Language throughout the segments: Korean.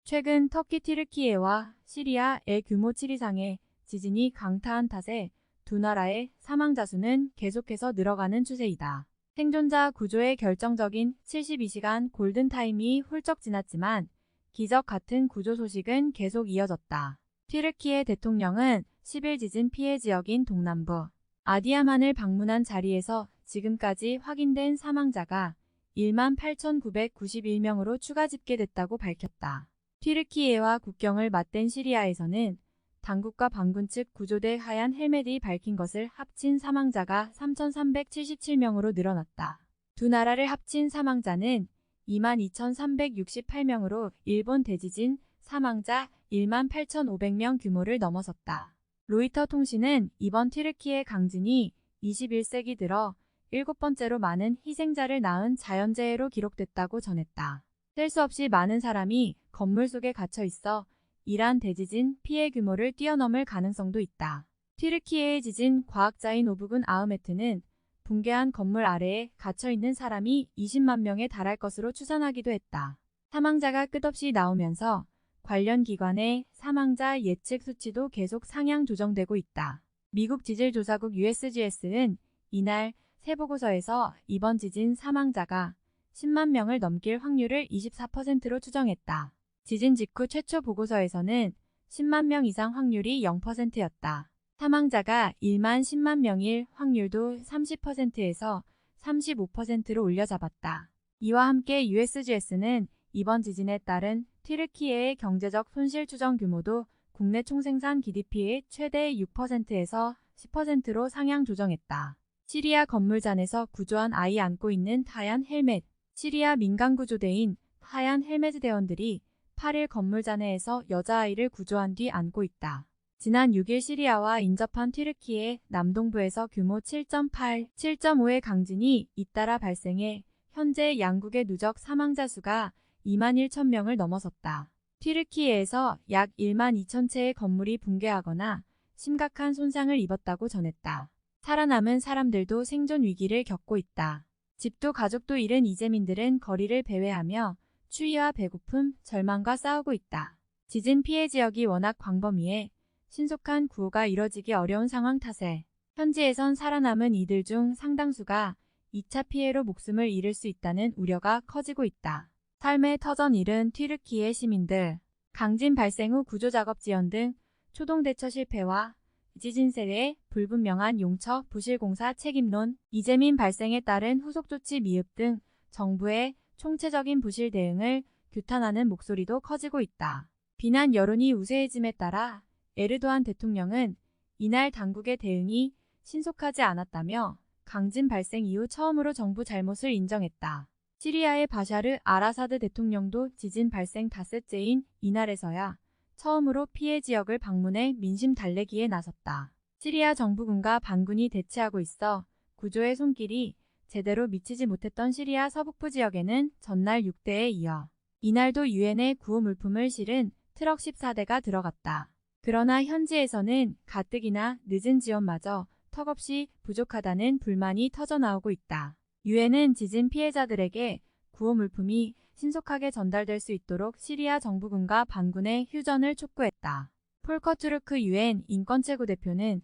최근 터키 튀르키예와 시리아의 규모 7 이상의 지진이 강타한 탓에 두 나라의 사망자 수는 계속해서 늘어가는 추세이다. 생존자 구조의 결정적인 72시간 골든타임이 훌쩍 지났지만 기적 같은 구조 소식은 계속 이어졌다. 튀르키예 대통령은 10일 지진 피해 지역인 동남부 아디야만을 방문한 자리에서 지금까지 확인된 사망자가 18,991명으로 추가 집계됐다고 밝혔다. 튀르키예와 국경을 맞댄 시리아에서는 당국과 반군 측 구조대 하얀 헬멧이 밝힌 것을 합친 사망자가 3,377명으로 늘어났다. 두 나라를 합친 사망자는 22,368명으로 일본 대지진 사망자 18,500명 규모를 넘어섰다. 로이터 통신은 이번 튀르키예 강진이 21세기 들어 7번째로 많은 희생자를 낳은 자연재해로 기록됐다고 전했다. 셀 수 없이 많은 사람이 건물 속에 갇혀 있어 이란 대지진 피해 규모를 뛰어넘을 가능성도 있다. 튀르키예의 지진 과학자인 오부군 아흐메트는 붕괴한 건물 아래에 갇혀있는 사람이 20만 명에 달할 것으로 추산하기도 했다. 사망자가 끝없이 나오면서 관련 기관의 사망자 예측 수치도 계속 상향 조정되고 있다. 미국 지질조사국 USGS는 이날 새 보고서에서 이번 지진 사망자가 10만 명을 넘길 확률을 24%로 추정했다. 지진 직후 최초 보고서에서는 10만 명 이상 확률이 0%였다. 사망자가 1만 10만 명일 확률도 30%에서 35%로 올려잡았다. 이와 함께 USGS는 이번 지진에 따른 튀르키예의 경제적 손실 추정 규모도 국내 총생산 GDP의 최대 6%에서 10%로 상향 조정했다. 시리아 건물잔에서 구조한 아이 안고 있는 하얀 헬멧. 시리아 민간구조대인 하얀 헬멧 대원들이 8일 건물잔해에서 여자아이를 구조한 뒤 안고 있다. 지난 6일 시리아와 인접한 튀르키예 남동부에서 규모 7.8, 7.5의 강진이 잇따라 발생해 현재 양국의 누적 사망자 수가 2만 1천 명을 넘어섰다. 튀르키예에서 약 1만 2천 채의 건물이 붕괴하거나 심각한 손상을 입었다고 전했다. 살아남은 사람들도 생존 위기를 겪고 있다. 집도 가족도 잃은 이재민들은 거리를 배회하며 추위와 배고픔, 절망과 싸우고 있다. 지진 피해 지역이 워낙 광범위해 신속한 구호가 이뤄지기 어려운 상황 탓에 현지에선 살아남은 이들 중 상당수가 2차 피해로 목숨을 잃을 수 있다는 우려가 커지고 있다. 삶의 터전 잃은 튀르키예 시민들, 강진 발생 후 구조작업 지연 등 초동대처 실패와 지진 세례, 불분명한 용처, 부실공사 책임론, 이재민 발생에 따른 후속조치 미흡 등 정부의 총체적인 부실 대응을 규탄하는 목소리도 커지고 있다. 비난 여론이 우세해짐에 따라 에르도안 대통령은 이날 당국의 대응이 신속하지 않았다며 강진 발생 이후 처음으로 정부 잘못을 인정했다. 시리아의 바샤르 아라사드 대통령도 지진 발생 닷새째인 이날에서야 처음으로 피해 지역을 방문해 민심 달래기에 나섰다. 시리아 정부군과 반군이 대치하고 있어 구조의 손길이 제대로 미치지 못했던 시리아 서북부 지역에는 전날 6대에 이어 이날도 유엔의 구호 물품을 실은 트럭 14대가 들어갔다. 그러나 현지에서는 가뜩이나 늦은 지원마저 턱없이 부족하다는 불만이 터져나오고 있다. 유엔은 지진 피해자들에게 구호 물품이 신속하게 전달될 수 있도록 시리아 정부군과 반군의 휴전을 촉구했다. 폴커 투르크 유엔 인권최고 대표는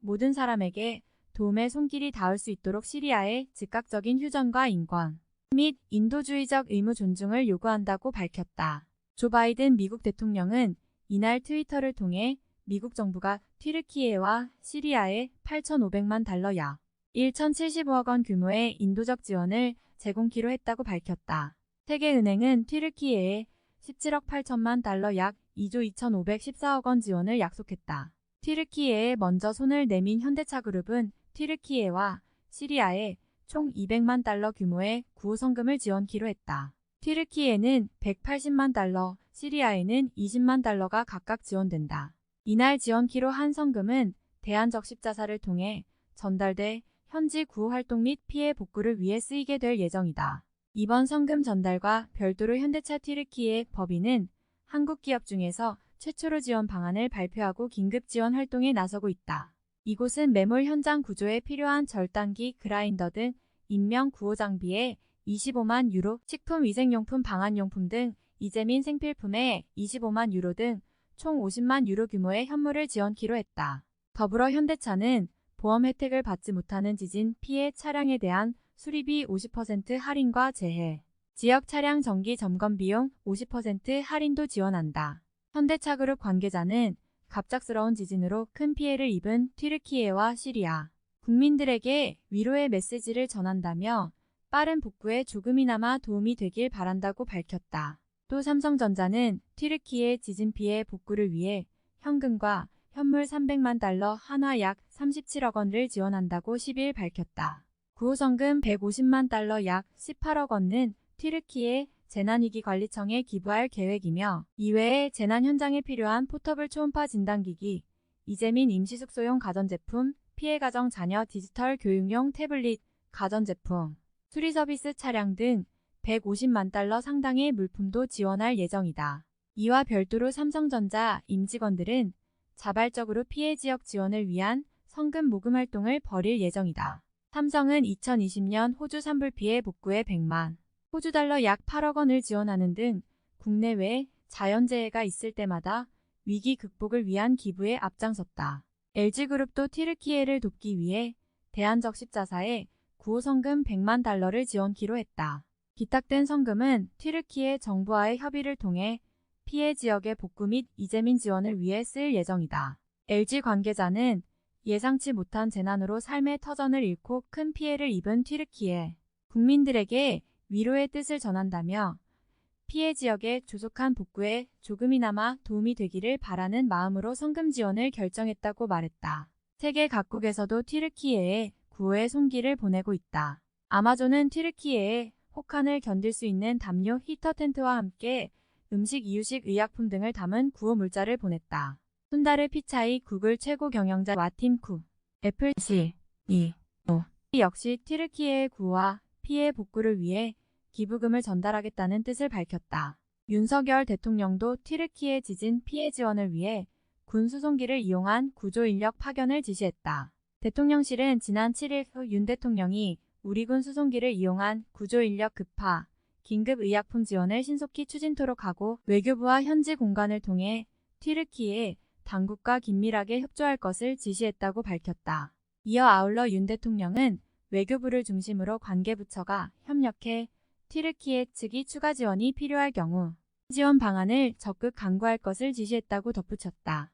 모든 사람에게 도움의 손길이 닿을 수 있도록 시리아의 즉각적인 휴전과 인권 및 인도주의적 의무 존중을 요구한다고 밝혔다. 조 바이든 미국 대통령은 이날 트위터를 통해 미국 정부가 튀르키예와 시리아에 8,500만 달러 약 1,075억 원 규모의 인도적 지원을 제공키로 했다고 밝혔다. 세계은행은 튀르키예에 17억 8천만 달러 약 2조 2,514억 원 지원을 약속했다. 튀르키예에 먼저 손을 내민 현대차그룹은 튀르키예와 시리아에 총 200만 달러 규모의 구호성금을 지원키로 했다. 튀르키예는 180만 달러, 시리아에는 20만 달러가 각각 지원된다. 이날 지원키로 한 성금은 대한적십자사를 통해 전달돼 현지 구호활동 및 피해 복구를 위해 쓰이게 될 예정이다. 이번 성금 전달과 별도로 현대차 튀르키예 법인은 한국 기업 중에서 최초로 지원 방안을 발표하고 긴급 지원 활동에 나서고 있다. 이곳은 매몰 현장 구조에 필요한 절단기, 그라인더 등 인명 구호 장비에 25만 유로, 식품 위생용품, 방한용품 등 이재민 생필품에 25만 유로 등 총 50만 유로 규모의 현물을 지원키로 했다. 더불어 현대차는 보험 혜택을 받지 못하는 지진 피해 차량에 대한 수리비 50% 할인과 재해, 지역 차량 정기 점검 비용 50% 할인도 지원한다. 현대차그룹 관계자는 갑작스러운 지진으로 큰 피해를 입은 튀르키예와 시리아 국민들에게 위로의 메시지를 전한다며 빠른 복구에 조금이나마 도움이 되길 바란다고 밝혔다. 또 삼성전자는 튀르키예 지진 피해 복구를 위해 현금과 현물 300만 달러 한화 약 37억 원을 지원한다고 10일 밝혔다. 구호성금 150만 달러 약 18억 원은 튀르키예 재난위기관리청에 기부할 계획이며 이외에 재난 현장에 필요한 포터블 초음파 진단기기, 이재민 임시숙소용 가전제품, 피해가정 자녀 디지털 교육용 태블릿, 가전제품, 수리서비스 차량 등 150만 달러 상당의 물품도 지원할 예정이다. 이와 별도로 삼성전자 임직원들은 자발적으로 피해 지역 지원을 위한 성금 모금 활동을 벌일 예정이다. 삼성은 2020년 호주 산불 피해 복구에 100만 호주 달러 약 8억 원을 지원하는 등 국내외 자연재해가 있을 때마다 위기 극복을 위한 기부에 앞장섰다. LG그룹도 튀르키예를 돕기 위해 대한적십자사에 구호성금 100만 달러를 지원키로 했다. 기탁된 성금은 튀르키예 정부와의 협의를 통해 피해 지역의 복구 및 이재민 지원을 위해 쓰일 예정이다. LG 관계자는 예상치 못한 재난으로 삶의 터전을 잃고 큰 피해를 입은 튀르키예 국민들에게 위로의 뜻을 전한다며 피해 지역의 조속한 복구에 조금이나마 도움이 되기를 바라는 마음으로 성금 지원을 결정했다고 말했다. 세계 각국에서도 튀르키예에 구호의 손길을 보내고 있다. 아마존은 튀르키예에 혹한을 견딜 수 있는 담요 히터 텐트와 함께 음식, 이유식, 의약품 등을 담은 구호 물자를 보냈다. 순다르 피차이 구글 최고 경영자 와팀 쿠, 애플 CEO 역시 튀르키예의 구호와 피해 복구를 위해 기부금을 전달하겠다는 뜻을 밝혔다. 윤석열 대통령도 튀르키예 지진 피해 지원을 위해 군 수송기를 이용한 구조 인력 파견을 지시했다. 대통령실은 지난 7일 윤 대통령이 우리 군 수송기를 이용한 구조 인력 급파, 긴급 의약품 지원을 신속히 추진토록 하고 외교부와 현지 공관을 통해 튀르키예 당국과 긴밀하게 협조할 것을 지시했다고 밝혔다. 이어 아울러 윤 대통령은 외교부를 중심으로 관계부처가 협력해 튀르키예 측이 추가 지원이 필요할 경우 지원 방안을 적극 강구할 것을 지시했다고 덧붙였다.